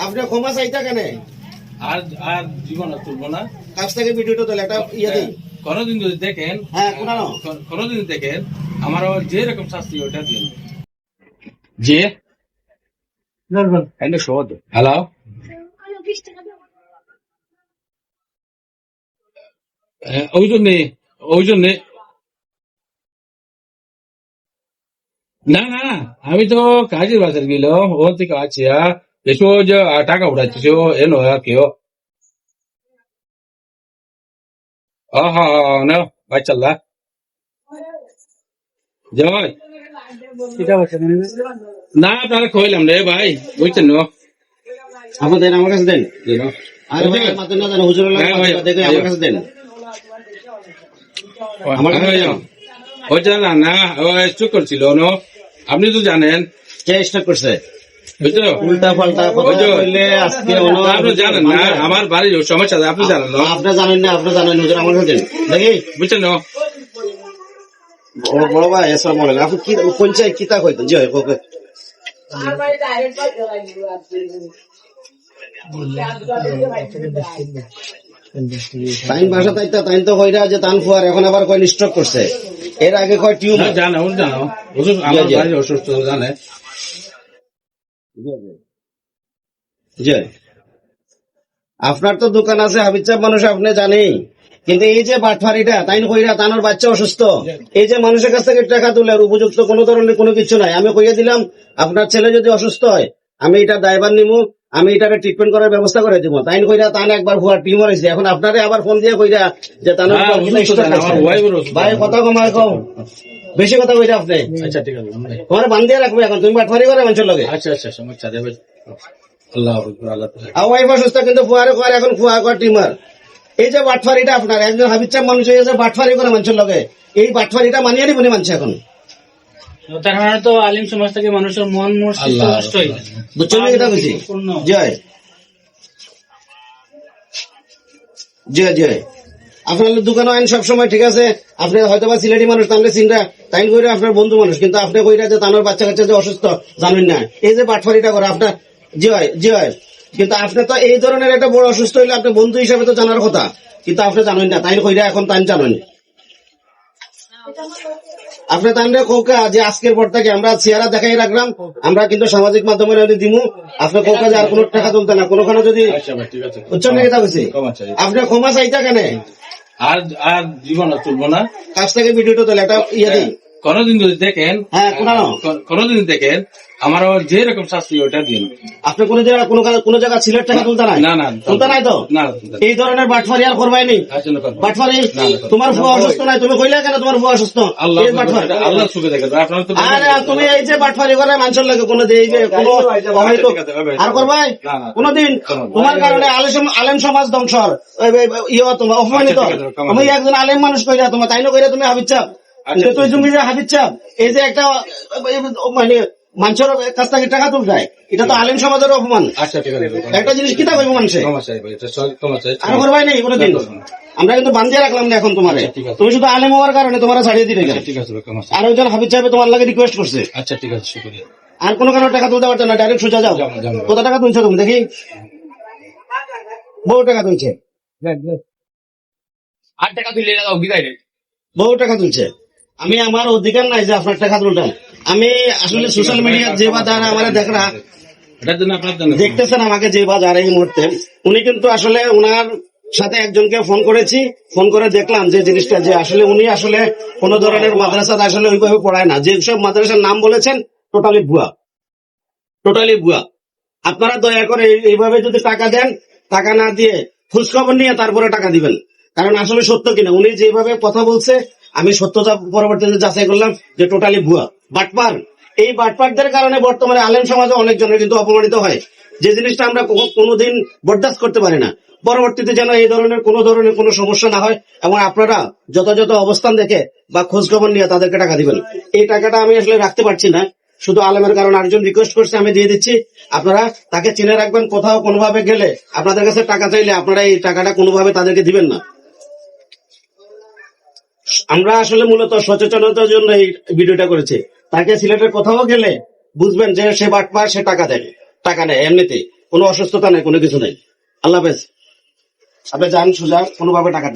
আপনি ক্ষমা চাইতা কেন? আর আর জীবন তুলবো না। কাছ থেকে ভিডিওটা তোলে একটা ইয়ে দিই। কোনদিন যদি দেখেন, হ্যাঁ কোনানো কোনদিন দেখেন আমার যে রকম শাস্তি ওটা দিন। জি হ্যালো, ওই জন্যে না না, আমি তো কাজের বাজার গেল ও থেকে আছি এসো যে টাকা উঠাচ্ছি এলো কেউ না ভাই চাল্লা জয় না তাহলে কইলাম রে ভাই বুঝছেন আপনি দেন, আমার কাছে দেন। আরে ভাই মাত্র না জানো হুজুর দেখে আমার কাছে দেন। ওই জানা না ও চুপ করছিল আপনি তো জানেন কে স্টার্ট করছে বুঝছো উল্টা পাল্টা বললে আজকে আপনি জানেন না আমার বাড়ির সমস্যা আপনি জানেন না। আপনি জানেন না, আপনি জানেন হুজুর আমার কাছে দেন দেখি বুঝছেন বড় ভাই আসসালামু আলাইকুম। আপনি কি পঞ্চায়েত কিতা কইতেন? জি ওকে তাইন ভাষা তাইতা তাইন তো কইরা যে তান ফুয়ার এখন আবার কয় স্ট্রোক করছে, এর আগে কয় টিউমার। জানো জানো হুজুর আমার বাড়ির অসুস্থ জানে। জি আপনার তো দোকান আছে হাবিজ সাহেব, মানুষ আপনি জানেই, কিন্তু এই যে বাটফারিটা তাইন কইরা তানোর বাচ্চা অসুস্থ, এই যে মানুষের কাছ থেকে টাকা তুলে আর উপযুক্ত কোনো ধরনের কোনো কিছু নাই। আমি কইয়া দিলাম আপনার ছেলে যদি অসুস্থ হয় আমি এটা দায়ভার নিমু, আমি এটাকে ট্রিটমেন্ট করার ব্যবস্থা করে দিব। তাইন কইরা তান একবার ভুয়ার টিউমার হয়েছে, এখন আপনারে আবার ফোন দিয়ে কইরা যে তানোর ভাই কথা কমায় কম বেশি কথা কইরা আপনি। আচ্ছা ঠিক আছে তোমার বান্ধিয়া রাখবে, এখন তুমি বাটফারি করে মানুষের লগে। আচ্ছা আচ্ছা সমস্যা দেবে আল্লাহ আল্লাহ ওয়াইফ অসুস্থ কিন্তু ফুয়ারে কর এখন ফুয়া কর টিউমার। এই যে বাটফারিটা আপনার একজন হাবিজ সাহেব মানুষ হয়ে গেছে বাটফারি করে মানুষের লগে, এই বাটফারিটা মানিয়ে নিবনি মানুষ এখন। তার মানে তো আলিম সমাজ থেকে মানুষের মন মস্তিষ্ক নষ্ট হয়ে গেছে, বুঝছেন না এটা বুঝি? জয় জয় জয় আপনার দোকানে আইন সবসময় ঠিক আছে, আপনি হয়তো বা সিলেটি মানুষ তাহলে চিন্তা তাইন কইরা আপনার বন্ধু মানুষ, কিন্তু আপনি কইরা যে তানোর বাচ্চা কাচ্চা যে অসুস্থ জানেন না, এই যে বাটফারিটা করে আপনার জয় জয়, কিন্তু আপনি তো এই ধরনের একটা বড় অসুস্থ হইলে আপনি বন্ধু হিসাবে তো জানার কথা, কিন্তু আপনি জানেন না তাইন কইরা এখন তাইন জানেন। আপনি তাহলে কৌকা যে আজকের পর থেকে আমরা চেহারা দেখাই রাখলাম, আমরা কিন্তু সামাজিক মাধ্যমে দিমু, আপনি কৌকা যে আর কোনো টাকা তুলতে না কোনোখানে যদি উচ্চারণ এটা হয়েছে আপনি ক্ষমা চাইতা কেন? আর আর জীবন তুলবো না। কাছ থেকে ভিডিওটা তোলে একটা ইয়ে দিই। কোনদিন যদি দেখেন, হ্যাঁ কোনানো কোনদিন দেখেন আমার যে রকম শাস্তি ওটা দিন। আপনি কোন জায়গায় কোন জায়গায় সিলেট টাকা তুলতে নাই? না না তুলতে নাই তো? না এই ধরনের বাটফারি আর করবাই নি। বাটফারি তোমার ফুয়া অসুস্থ নাই, তুমি কইলা কেন তোমার ফুয়া অসুস্থ? আল্লাহ সুখে দেখে আপনার তো। আরে তুমি এই যে বাটফারি করে মানুষের লাগে কোনো যে কোনো আর করবাই কোনদিন? তোমার কারণে আলেম সমাজ ধ্বংসর ইয়ে তোমার অপমানিত। আমি একজন আলেম মানুষ কইরা তোমার তাই না কইরা তুমি হাবিজ সাহেব তুই তুমি যে হাবিজ সাহেব এই যে একটা মানে মানুষের কাছ থেকে টাকা তুলতায়, এটা তো আলেম সমাজের অপমান। আচ্ছা ঠিক আছে একটা জিনিস কিতা কইব মানুষে আর করবাই নাই কোনোদিন। আমরা কিন্তু বান্ধিয়া রাখলাম না এখন তোমার, তুমি শুধু আলেম হওয়ার কারণে তোমার ছাড়িয়ে দিলে। ঠিক আছে আর ওইজন হাবিজ সাহেব তোমার লাগে রিকোয়েস্ট করছে। আচ্ছা ঠিক আছে শুকরিয়া। আর কোনো কারণে টাকা তুলতে পারছো না, ডাইরেক্ট সোজা যাও। কত টাকা তুলছো তুমি দেখি? বহু টাকা তুলছে, 8 টাকা তুলে দাও বিদায় রে। বহু টাকা তুলছে। আমি আমার অধিকার নাই যে আপনার টাকা তুলতাম। আমি আসলে সোশ্যাল মিডিয়া যে বাজার আমার দেখরা দেখতেছেন আমাকে যে বাজার এই মুহূর্তে, উনি কিন্তু আসলে ওনার সাথে একজনকে ফোন করেছি, ফোন করে দেখলাম যে জিনিসটা যে আসলে উনি আসলে কোন ধরনের মাদ্রাসা আসলে ওইভাবে পড়ায় না, যেসব মাদ্রাসার নাম বলেছেন টোটালি ভুয়া, টোটালি ভুয়া। আপনারা দয়া করে এইভাবে যদি টাকা দেন, টাকা না দিয়ে খোঁজখবর নিয়ে তারপরে টাকা দিবেন, কারণ আসলে সত্য কিনা উনি যেভাবে কথা বলছে আমি সত্যতা পরবর্তীতে যাচাই করলাম যে টোটালি ভুয়া বাটপার। এই বাটপারদের কারণে বর্তমানে আলেম সমাজে অনেকজনের কিন্তু অপমানিত হয়, যে জিনিসটা আমরা কোনোদিন বরদাস্ত করতে পারি না। পরবর্তীতে যেন এই ধরনের কোনো সমস্যা না হয়, এবং আপনারা যথাযথ অবস্থান দেখে বা খোঁজ খবর নিয়ে তাদেরকে টাকা দিবেন। এই টাকাটা আমি আসলে রাখতে পারছি না, শুধু আলেমের কারণে আরেকজন রিকোয়েস্ট করছে আমি দিয়ে দিচ্ছি। আপনারা তাকে চিনে রাখবেন, কোথাও কোনোভাবে গেলে আপনাদের কাছে টাকা চাইলে আপনারা এই টাকাটা কোনোভাবে তাদেরকে দিবেন না। আমরা আসলে মূলত সচেতনতার জন্য এই ভিডিওটা করেছি, তাকে সিলেটের কোথাও গেলে বুঝবেন যে সে বাটপার, সে টাকা দেয়। টাকা নেয় এমনিতে, কোনো অসুস্থতা নেই, কোনো কিছু নেই। আল্লাহ হাফেজ। আপনি যান সোজা, কোনোভাবে টাকা